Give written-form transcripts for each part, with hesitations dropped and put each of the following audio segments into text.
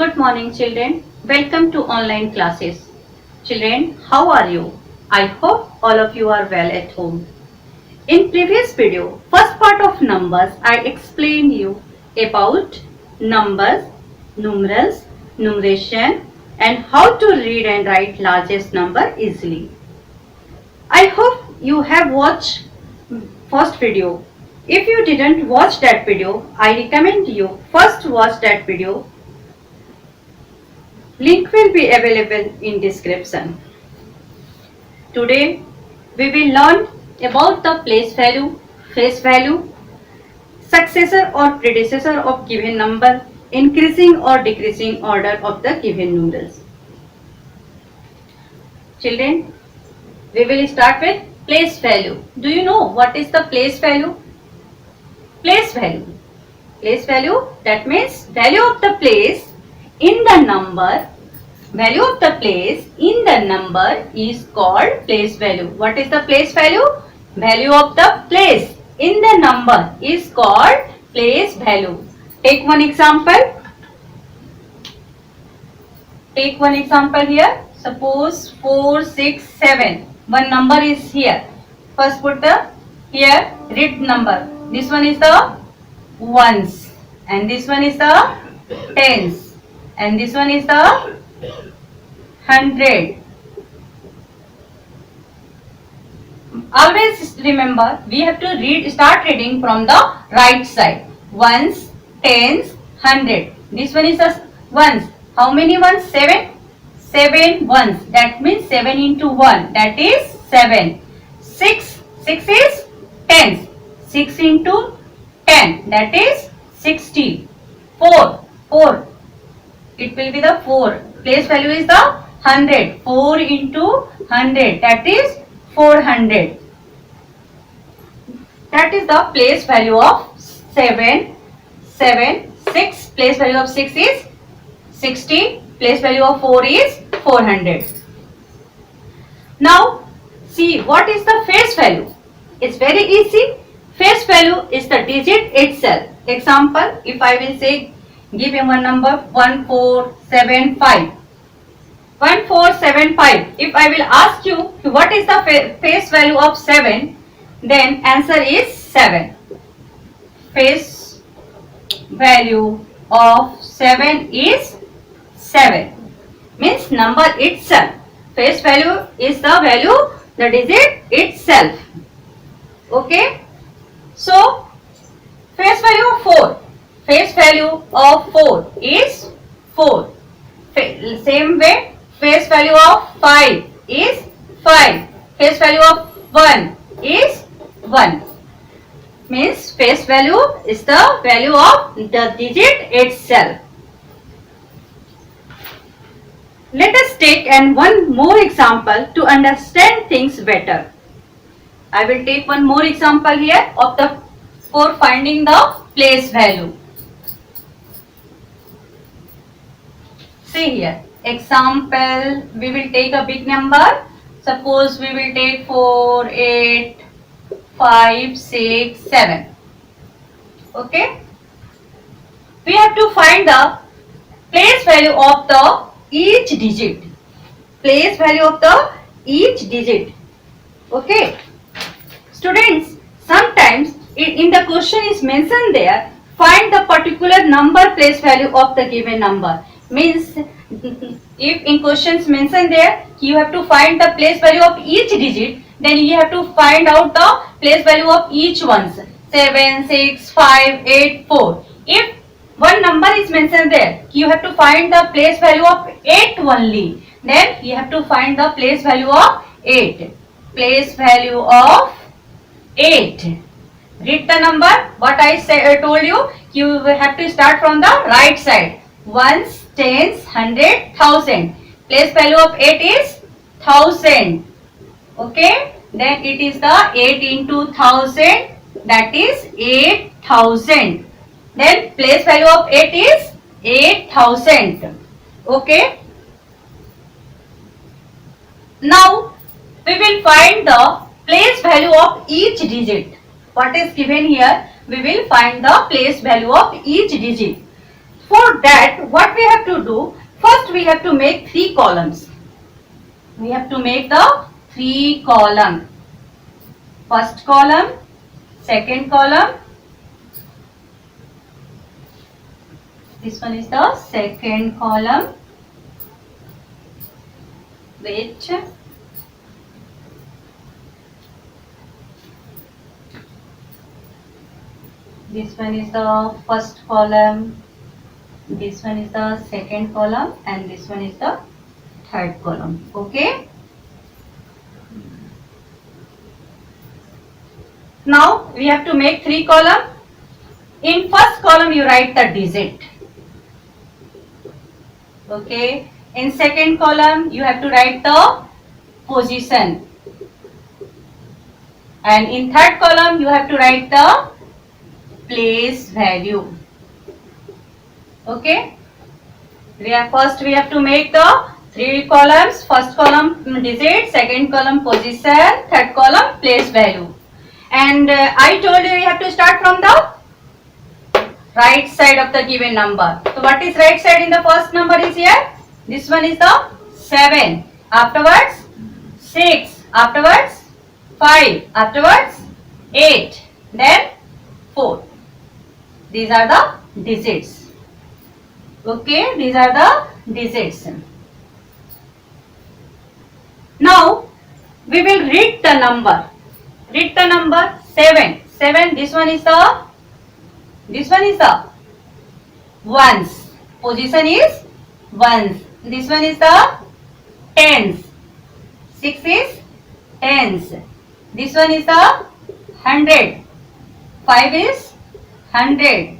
Good morning, children. Welcome to online classes. Children, how are you? I hope all of you are well at home. In previous video, first part of numbers, I explained you about numbers, numerals, numeration, and how to read and write largest number easily. I hope you have watched first video. If you didn't watch that video, I recommend you first watch that video. Link will be available in description. Today we will learn about the place value, face value, successor or predecessor of given number, increasing or decreasing order of the given numerals. Children, we will start with place value. Do you know what is the place value? Place value. Place value, that means value of the place in the number. Value of the place in the number is called place value. What is the place value? Value of the place in the number is called place value. Take one example. Take one example here. Suppose 4, 6, 7. One number is here. First put the here read number. This one is the ones and this one is the tens and this one is the 100. Always remember, we have to start reading from the right side. Ones, tens, 100. This one is the ones. How many ones? 7. 7 ones. That means 7 into 1. That is 7. 6. 6 is tens. 6 into 10. That is 60. 4. 4. It will be the 4. Place value is the 100. 4 into 100. That is 400. That is the place value of 7. 7. 6. Place value of 6 is 60. Place value of 4 is 400. Now, see what is the face value. It's very easy. Face value is the digit itself. Example, if I will say, give him one number 1475. 1475. If I will ask you what is the face value of 7, then answer is 7. Face value of 7 is 7. Means number itself. Face value is the value, the digit itself. Okay. So, face value of 4. Face value of 4 is 4. Same way, face value of 5 is 5. Face value of 1 is 1. Means face value is the value of the digit itself. Let us take one more example to understand things better. I will take one more example here for finding the place value. See here, example, we will take a big number. Suppose we will take 4, 8, 5, 6, 7. Okay. We have to find the place value of the each digit. Place value of the each digit. Okay. Students, sometimes in the question is mentioned there, find the particular number place value of the given number. Means if in questions mentioned there, you have to find the place value of each digit, then you have to find out the place value of each ones. 7, 6, 5, 8, 4. If one number is mentioned there, you have to find the place value of 8 only. Then you have to find the place value of 8. Place value of 8. Read the number. What I told you, you have to start from the right side. Ones, tens, 100, 1000. Place value of 8 is 1000. Okay. Then it is the 8 into 1000. That is 8000. Then place value of 8 is 8000. Okay. Now we will find the place value of each digit. What is given here? We will find the place value of each digit. For that, what we have to do? First, we have to make 3 columns. We have to make the 3 column. First column, second column. This one is the second column, which this one is the first column, this one is the second column, and this one is the third column. Okay. Now we have to make 3 column. In first column you write the digit. Okay. In second column you have to write the position. And in third column you have to write the place value. Okay. First we have to make the 3 columns. First column digit, second column position, third column place value. And I told you have to start from the right side of the given number. So what is right side in the first number is here? This one is the 7. Afterwards 6. Afterwards 5. Afterwards 8. Then 4. These are the digits. Okay, these are the digits. Now we will read the number. Read the number 7. 7. This one is the ones. Position is ones. This one is the tens. 6 is tens. This one is the 100. 5 is 100.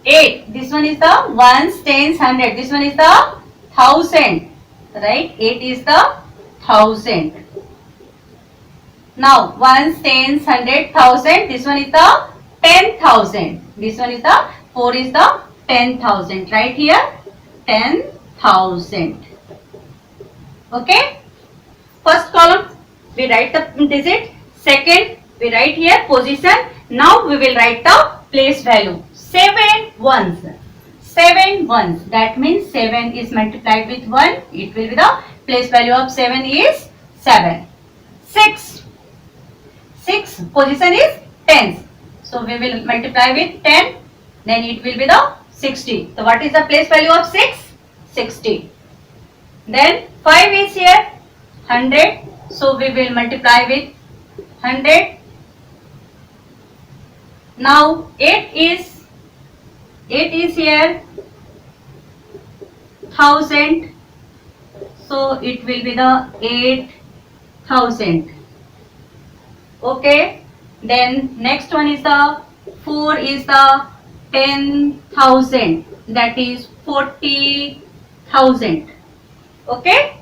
8. This one is the ones, tens, 100. This one is the 1000. Right? 8 is the 1000. Now ones, tens, 100, 1000. This one is the 10,000. This one is the 4 is the 10,000. Right here 10,000. Okay. First column we write the digit. Second we write here position. Now we will write the place value. 7 ones. 7 ones. That means 7 is multiplied with 1. It will be the place value of 7 is 7. 6. 6 position is tens. So we will multiply with 10. Then it will be the 60. So what is the place value of 6? 60. Then 5 is here 100. So we will multiply with 100. Now 8 is here 1000. So it will be the 8,000. Okay. Then next one is the 4 is the 10,000. That is 40,000. Okay.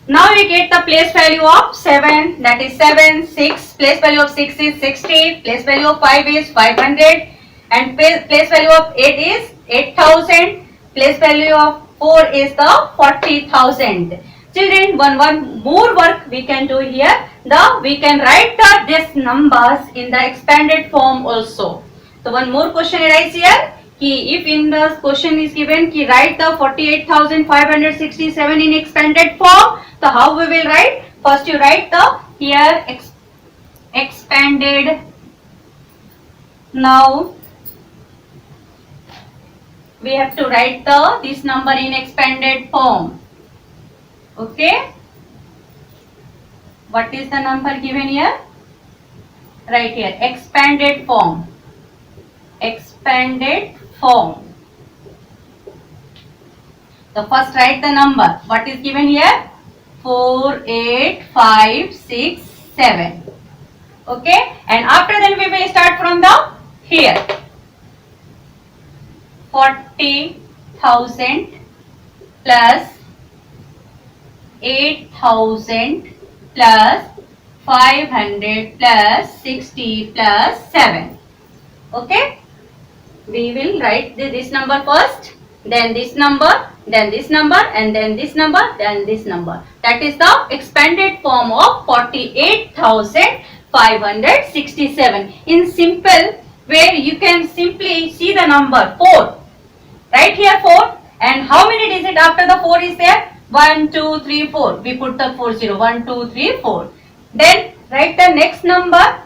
Now we get the place value of 7. That is 7. 6. Place value of 6 is 60. Place value of 5 is 500. And place value of 8 is 8,000. Place value of 4 is the 40,000. Children, one more work we can do here. We can write these numbers in the expanded form also. So one more question arises here. If in the question is given write the 48,567 in expanded form, so how we will write? First you write the here expanded. Now we have to write this number in expanded form. Okay. What is the number given here? Right here, expanded form. Expanded form. So first write the number. What is given here? 48567. Okay. And after then we will start from the here. 40,000 plus 8,000 plus 500 plus 60 plus 7. Okay. We will write this number first, then this number, then this number, and then this number, then this number. That is the expanded form of 48,567. In simple, where you can simply see the number 4. Right here 4, and how many digits after the 4 is there? 1, 2, 3, 4. We put the 4 0. 1, 2, 3, 4. Then write the next number.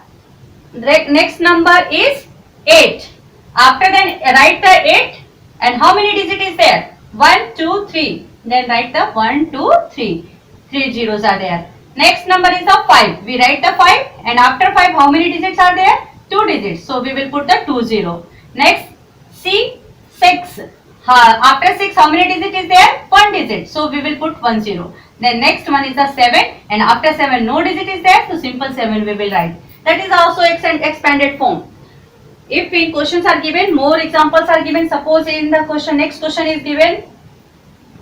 Next number is 8. After then write the 8, and how many digits is there? 1, 2, 3. Then write the 1, 2, 3. 3 zeros are there. Next number is the 5. We write the 5, and after 5 how many digits are there? 2 digits. So we will put the 2 0. Next C 6. After 6 how many digits is there? 1 digit. So we will put 1 0. Then next one is the 7, and after 7 no digit is there, so simple 7 we will write. That is also expanded form. If in questions are given, more examples are given. Suppose in the question, next question is given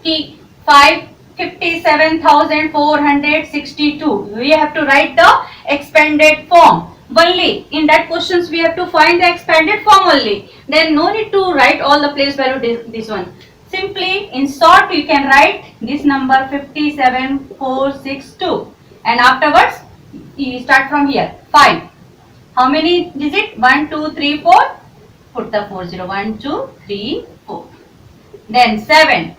T 57,462. We have to write the expanded form. Only in that questions we have to find the expanded form only. Then no need to write all the place value this one. Simply in short you can write this number 57462, and afterwards you start from here 5. How many digit? 1, 2, 3, 4. Put the 4 0. 1, 2, 3, 4. Then 7.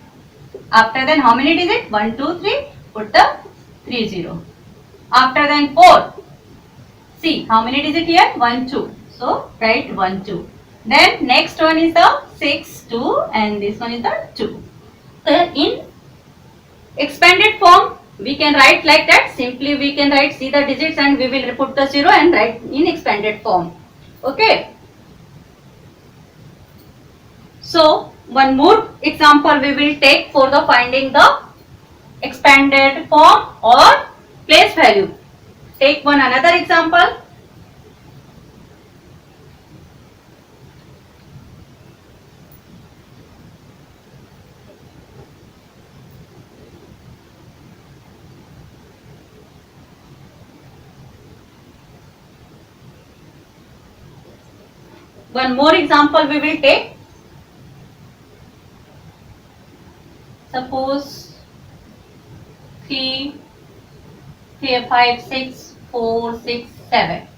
After then how many digit? 1, 2, 3. Put the 3 0. After then 4. See how many digit here? 1, 2. So write 1, 2. Then next one is the 6, 2, and this one is the 2. So in expanded form we can write like that. Simply we can write, see the digits, and we will put the 0 and write in expanded form. Okay. So one more example we will take for the finding the expanded form or place value. Take one another example. One more example we will take. Suppose 3, 5, 6, 4, 6, 7,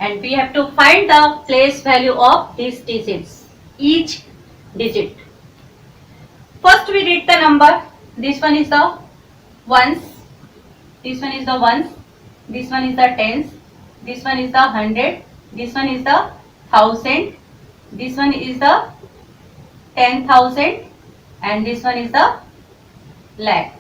and we have to find the place value of these digits, each digit. First we read the number. This one is the ones, this one is the ones, this one is the tens, this one is the hundred, this one is the thousand, this one is the 10,000, and this one is the lakh.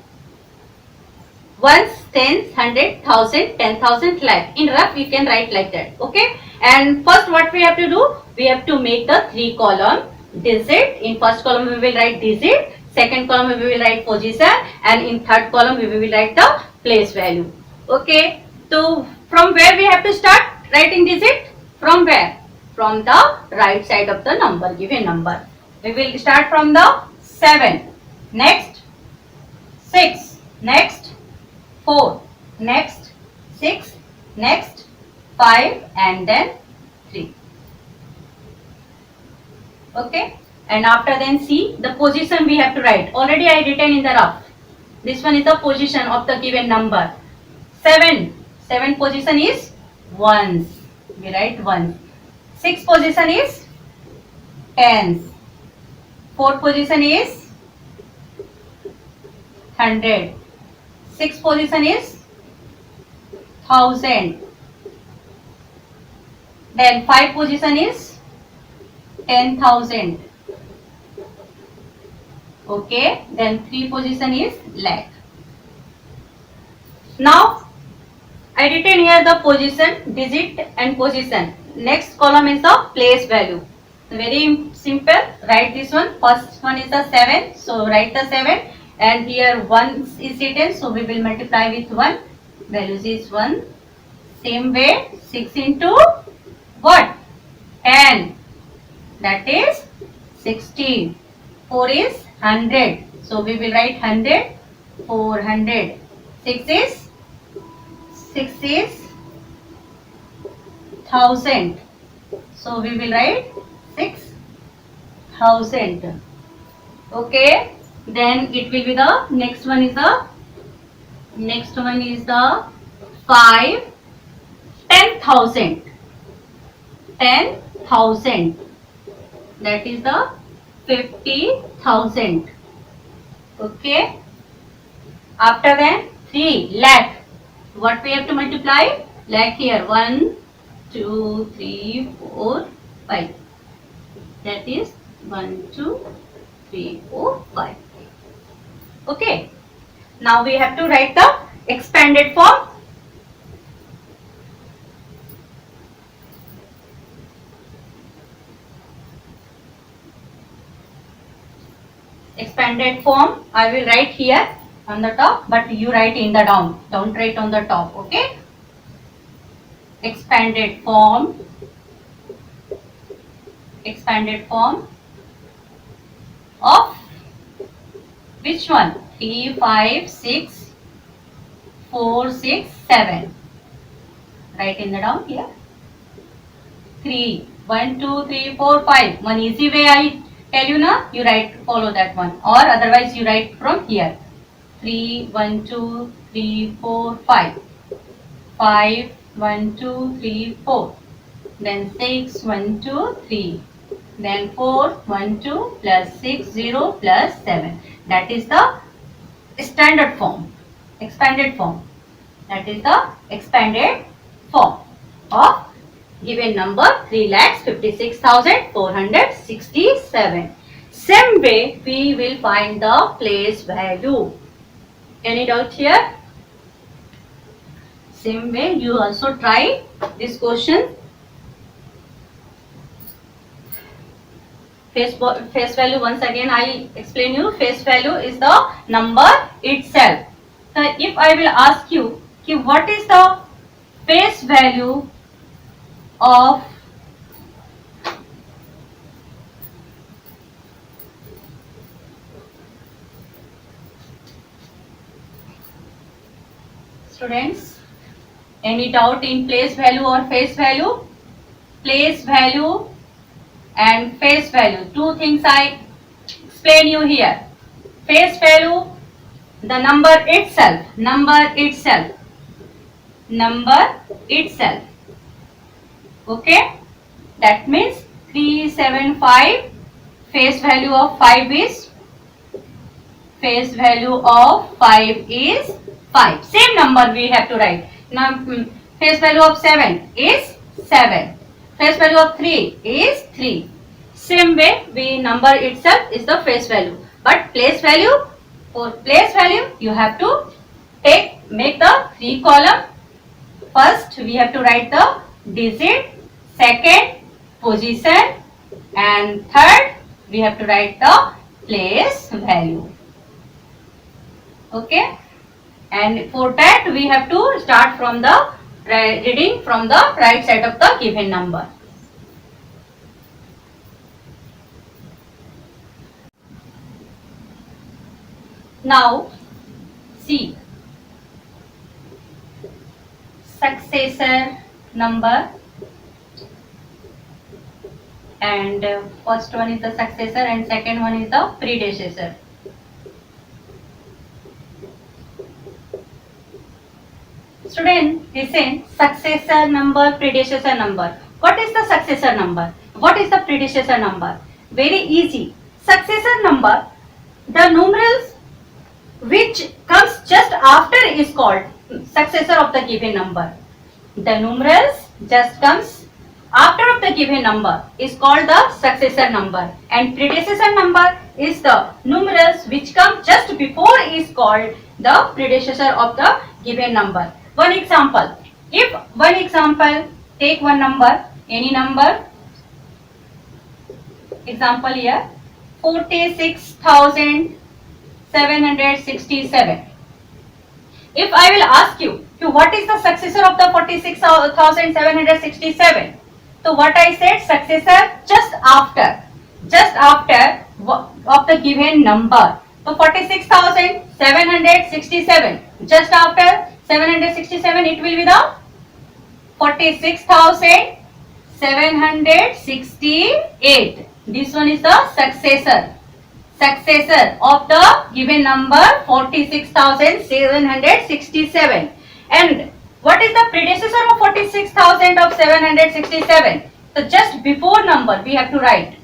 Ones, tens, hundred, thousand, 10,000, lakh. In rough you can write like that. Okay. And first what we have to do? We have to make the 3 column digit. In first column we will write digit. Second column we will write position, and in third column we will write the place value. Okay. So from where we have to start writing digit? From where? From the right side of the number, given number. We will start from the 7. Next 6. Next 4. Next 6. Next 5, and then 3. Okay. And after then see the position we have to write. Already I written in the rough. This one is the position of the given number. 7. 7 position is ones. We write ones. 6 position is tens. 4 position is hundred. 6 position is thousand. Then 5 position is 10,000. Okay. Then 3 position is lakh. Now I written here the position, digit and position. Next column is the place value. Very simple. Write this one. First one is the 7. So write the 7, and here 1 is written. So we will multiply with 1. Values is 1. Same way 6 into what? 10. That is 16. 4 is 100. So we will write 100. 400. 6 is 1000. So we will write 6,000. Okay. Then it will be the next one is the 5. 10,000. 10,000. That is the 50,000. Okay. After that 3 lakh. What we have to multiply? Lakh here. 1, 2, 3, 4, 5. That is 1, 2, 3, 4, 5. Okay. Now we have to write the expanded form. Expanded form I will write here on the top, but you write in the down. Don't write on the top. Okay. Expanded form. Expanded form of which one? 3, 5, 6, 4, 6, 7. Write in the down here. 3, 1, 2, 3, 4, 5. One easy way I tell you now. You write, follow that one, or otherwise you write from here. 3, 1, 2, 3, 4, 5. 5, 1, 2, 3, 4. Then 6, 1, 2, 3. Then 4, 1, 2 plus 6, 0 plus 7. That is the standard form. Expanded form. That is the expanded form of given number 3,56,467. Same way we will find the place value. Any doubt here? Same way you also try this question. Face value, once again I explain you. Face value is the number itself. So if I will ask you, what is the face value of students? Any doubt in place value or face value? Place value and face value. Two things I explain you here. Face value, the number itself. Okay. That means 375. Face value of 5 is 5. Same number we have to write. Now face value of 7 is 7. Face value of 3 is 3. Same way we number itself is the face value. But place value, for place value you have to make the 3 column. First we have to write the digit, second position, and third we have to write the place value. Okay, and for that we have to start from the reading from the right side of the given number. Now see successor number, and first one is the successor and second one is the predecessor. Student, listen, successor number, predecessor number. What is the successor number? What is the predecessor number? Very easy. Successor number, the numerals which comes just after is called successor of the given number. The numerals just comes after of the given number is called the successor number, and predecessor number is the numerals which come just before is called the predecessor of the given number. One example, take one number, any number. Example here, 46,767. If I will ask you, what is the successor of the 46,767? So what I said, successor just after of the given number. So 46,767, just after 767 it will be the 46,768. This one is the successor of the given number 46,767. And what is the predecessor of 46,767? So just before number we have to write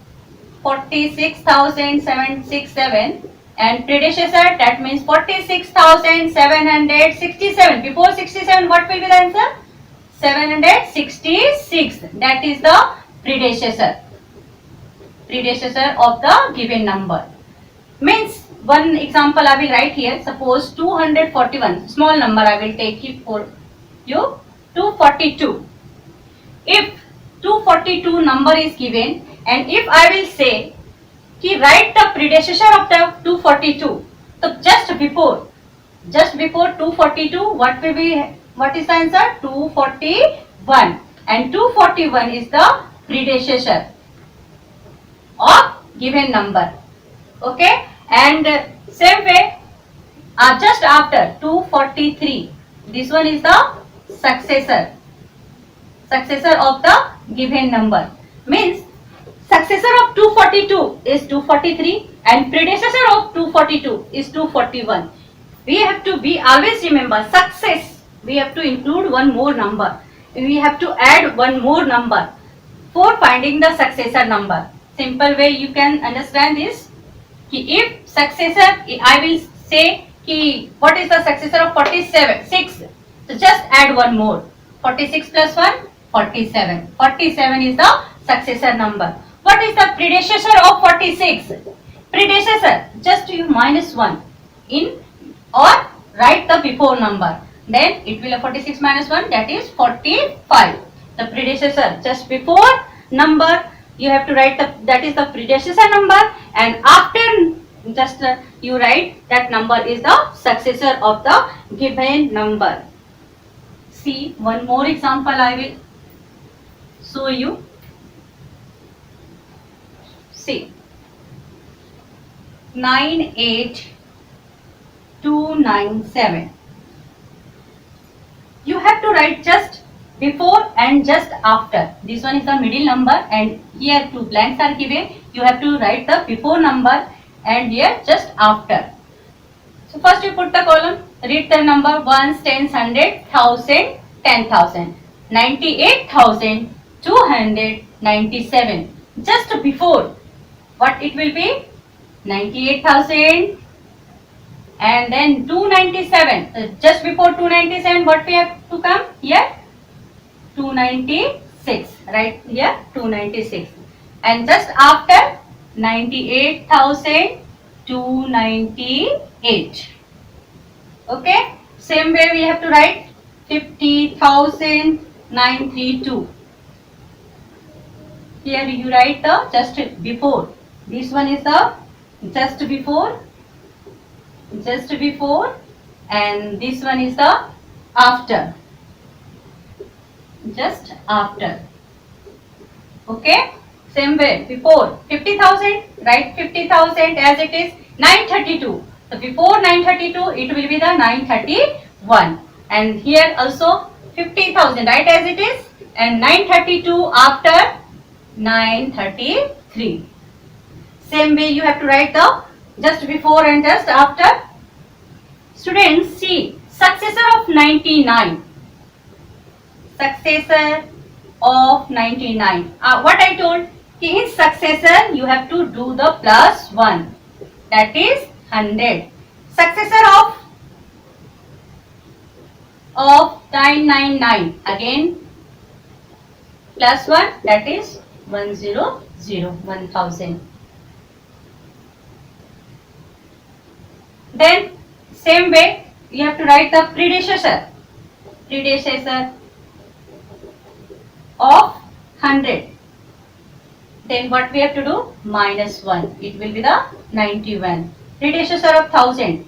46,767 and predecessor, that means 46,767. Before 67 what will be the answer? 766. That is the predecessor of the given number. Means one example I will write here. Suppose 241, small number I will take it for you, 242. If 242 number is given and if I will say कि write the predecessor of the 242, so just before 242 what is the answer? 241, and 241 is the predecessor of given number. Okay, and same way just after 243, this one is the successor of the given number. Means successor of 242 is 243 and predecessor of 242 is 241. We always remember success. We have to include one more number. We have to add one more number for finding the successor number. Simple way you can understand this. If successor, I will say what is the successor of 47? 6. So just add one more. 46 plus 1, 47. 47 is the successor number. What is the predecessor of 46? Predecessor, just you minus 1 in or write the before number. Then it will be 46 minus 1, that is 45. The predecessor just before number you have to write that is the predecessor number, and after just you write that number is the successor of the given number. See one more example I will show you. See 98297. You have to write just before and just after. This one is the middle number and here two blanks are given. You have to write the before number and here just after. So first you put the column, read the number ones, tens, hundred, thousand, 10,000, 98,297. Just before what it will be? 98,000 and then 297. So just before 297 what we have to come here? 296. Right here 296. And just after 98,298. Okay. Same way we have to write 50,932. Here you write the just before. This one is the just before, and this one is the after, just after. Okay. Same way before 50,000, write 50,000 as it is 932. So before 932 it will be the 931, and here also 50,000 write as it is, and 932 after 933. Same way you have to write the just before and just after. Students, see successor of 99. Successor of 99. What I told, in successor you have to do the plus 1, that is 100. Successor of 999, again plus 1, that is 100, 1000. Then same way you have to write the predecessor of 100. Then what we have to do? Minus 1. It will be the 91. Predecessor of 1000.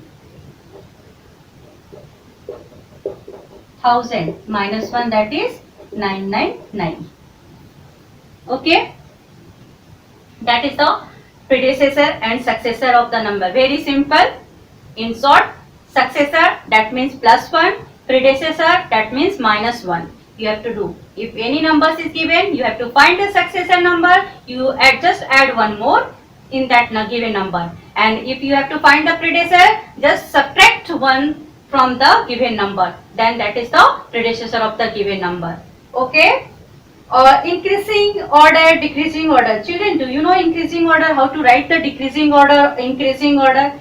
1000 minus 1, that is 999. Okay. That is the predecessor and successor of the number. Very simple. In short, successor that means plus 1, predecessor that means minus 1. You have to do. If any numbers is given, you have to find the successor number. You just add one more in that given number. And if you have to find the predecessor, just subtract 1 from the given number. Then that is the predecessor of the given number. Okay. Increasing order, decreasing order. Children, do you know increasing order? How to write the decreasing order, increasing order?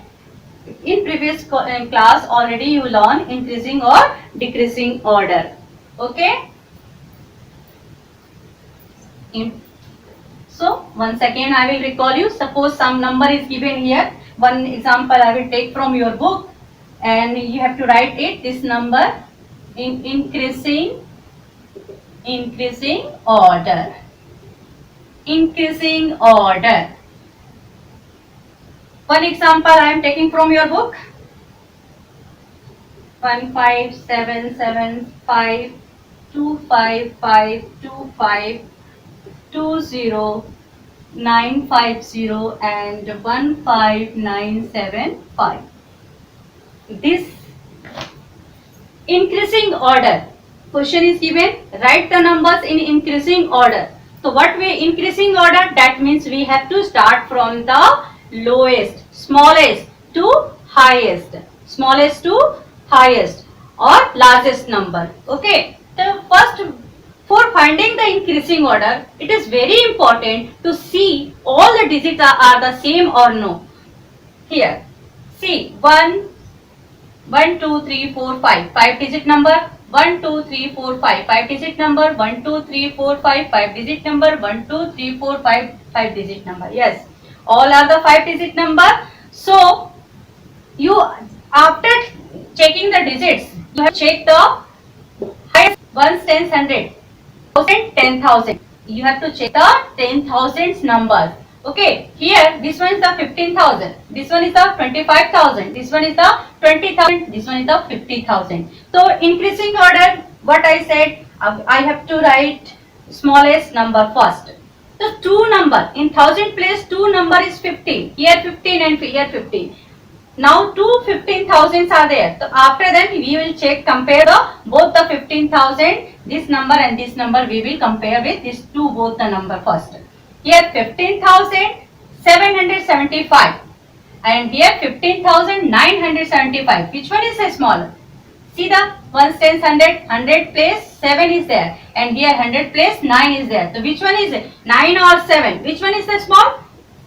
In previous class already you learn increasing or decreasing order. Okay. So once again I will recall you. Suppose some number is given here. One example I will take from your book, and you have to write it. This number in increasing order. Increasing order. One example I am taking from your book. 15775252520 950 and 15975. This increasing order. Question is given, write the numbers in increasing order. So what way increasing order? That means we have to start from the lowest, smallest to highest. Smallest to highest or largest number. Okay. So first, for finding the increasing order, it is very important to see all the digits are the same or no. Here, see 1, 2, 3, 4, 5, 5 digit number. 1, 2, 3, 4, 5, 5 digit number. 1, 2, 3, 4, 5, 5 digit number. 1, 2, 3, 4, 5, 5 digit number. Yes, all are the 5 digit number. So, you after checking the digits, you have checked the highest ones, tens, 100. 10,000. You have to check the 10,000 numbers. Okay, here this one is the 15,000. This one is the 25,000. This one is the 20,000. This one is the 50,000. So increasing order, what I said, I have to write smallest number first. So two number in thousand place, two number is 15. Here 15 and here 15. Now two 15,000s are there. So after that we will check, compare both the 15,000, this number and this number we will compare with these two, both the number first. Here 15,775 and here 15,975. Which one is the smaller? See the ones, tens, 100, 100 place 7 is there and here 100 place 9 is there. So which one is it? 9 or 7? Which one is the small?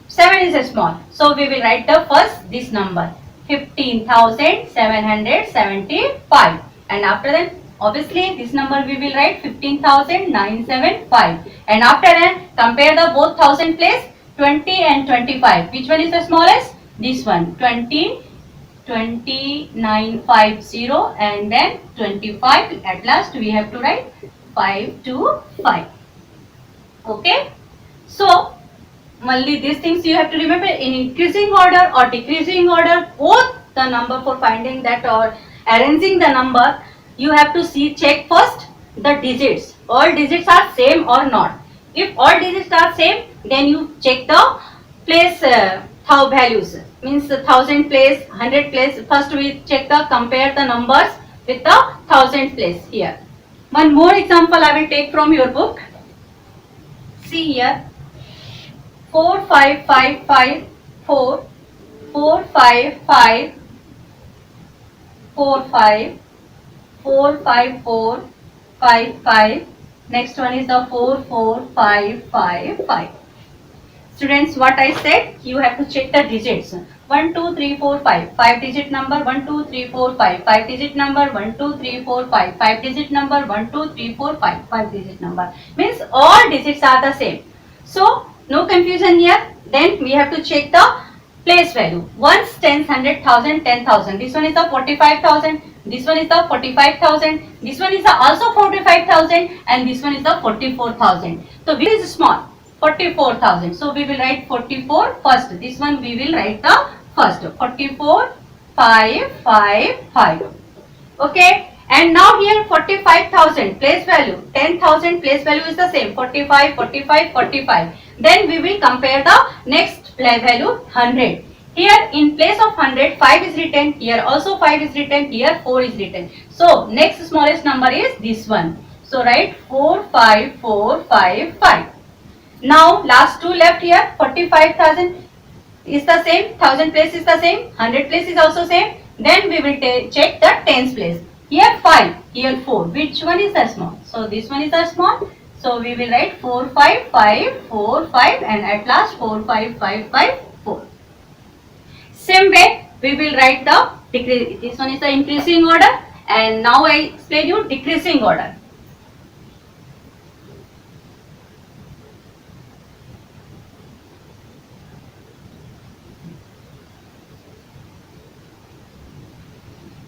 7 is a small. So we will write the first this number 15,775 and after that obviously this number we will write 15,975 and after that compare the both thousand place 20 and 25. Which one is the smallest? This one 2950 and then 25. At last we have to write 525. Okay. So only these things you have to remember. In increasing order or decreasing order, both the number for finding that or arranging the number, you have to check first the digits. All digits are same or not. If all digits are same, then you check the place values. Means 1000 place, 100 place. First we check compare the numbers with the 1000 place here. One more example I will take from your book. See here. 4555 455 45 45455. Next one is the 44555. Students, what I said, you have to check the digits. 1 2 3 4 5 5 digit number. 1 2 3 4 5 5 digit number. 1 2 3 4 5 5 digit number. 1 2 3 4 5 5 digit number. Means all digits are the same. So no confusion here. Then we have to check the place value. Ones, tens, 100, 1000, 10,000. This one is the 45,000. This one is the 45,000. This one is the also 45,000 and this one is the 44,000. So which is small? 44,000. So we will write 44 first. This one we will write the first. 44,555. Okay. And now here 45,000 place value. 10,000 place value is the same. 45, 45, 45. Then we will compare the next value 100. Here in place of 100, 5 is written. Here also 5 is written. Here 4 is written. So next smallest number is this one. So write 45455. Now last two left here. 45,000 is the same. 1000 place is the same. 100 place is also same. Then we will check the tens place. Here 5, here 4. Which one is the small? So this one is the small. So we will write 4 5 5 4 5 and at last 4 5 5 5 4. Same way we will write the decrease. This one is the increasing order, and now I explain you decreasing order.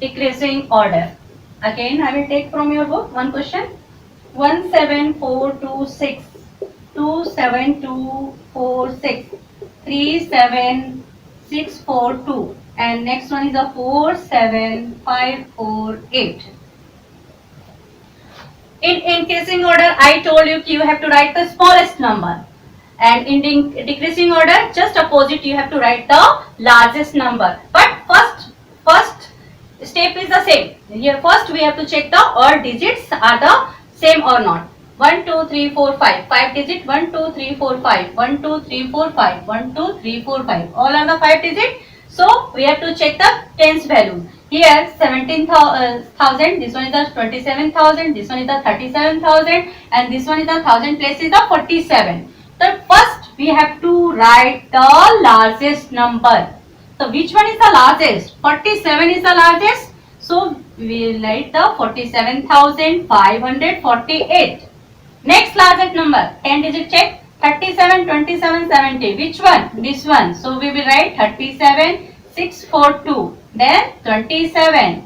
Decreasing order. Again, I will take from your book one question. 17426, 27246, 37642, and next one is a 47548. In increasing order, I told you you have to write the smallest number, and in decreasing order, just opposite, you have to write the largest number. But first step is the same. Here first we have to check the all digits are the same or not. 1 2 3 4 5, 5 digit, 1 2 3 4 5, 1 2 3 4 5, 1 2 3 4 5, all are the 5 digit. So we have to check the tens value. Here 17,000, this one is the 27,000, this one is the 37,000, and this one is the 1000 place is the 47. So first we have to write the largest number. So which one is the largest? 47 is the largest. So we will write the 47,548. Next largest number, 10 digit check. 37, 27, 70. Which one? This one. So we will write 37, 642. Then 27,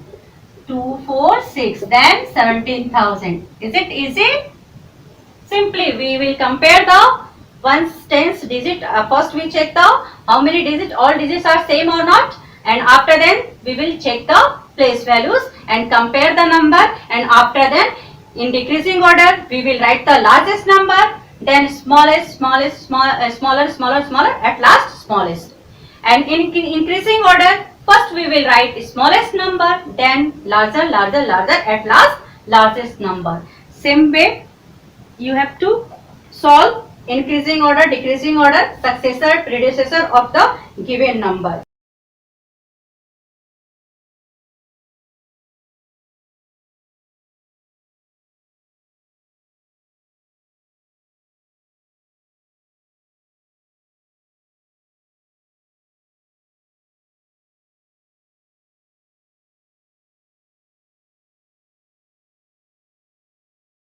246. Then 17,000. Is it easy? Simply we will compare the one's tens digit. First we check the how many digits, all digits are same or not, and after then we will check the place values and compare the number, and after then in decreasing order we will write the largest number, then smallest, smaller, smaller, at last smallest. And in increasing order, first we will write smallest number, then larger, at last largest number. Same way you have to solve increasing order, decreasing order, successor, predecessor of the given number.